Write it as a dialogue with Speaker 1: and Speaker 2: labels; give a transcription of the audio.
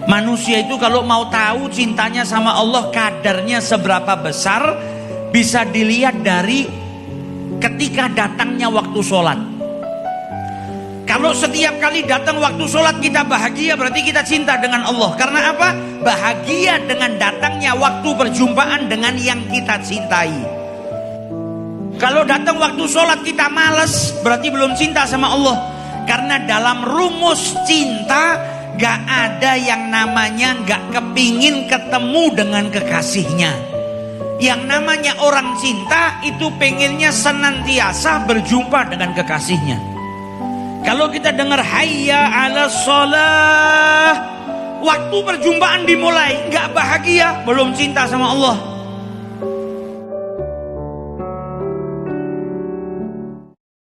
Speaker 1: Manusia itu kalau mau tahu cintanya sama Allah kadarnya seberapa besar, bisa dilihat dari ketika datangnya waktu sholat. Kalau setiap kali datang waktu sholat kita bahagia, berarti kita cinta dengan Allah. Karena apa? Bahagia dengan datangnya waktu perjumpaan dengan yang kita cintai. Kalau datang waktu sholat kita malas, berarti belum cinta sama Allah. Karena dalam rumus cinta, gak ada yang namanya gak kepingin ketemu dengan kekasihnya. Yang namanya orang cinta itu pengennya senantiasa berjumpa dengan kekasihnya. Kalau kita dengar hayya ala sholah, waktu perjumpaan dimulai, gak bahagia, belum cinta sama Allah.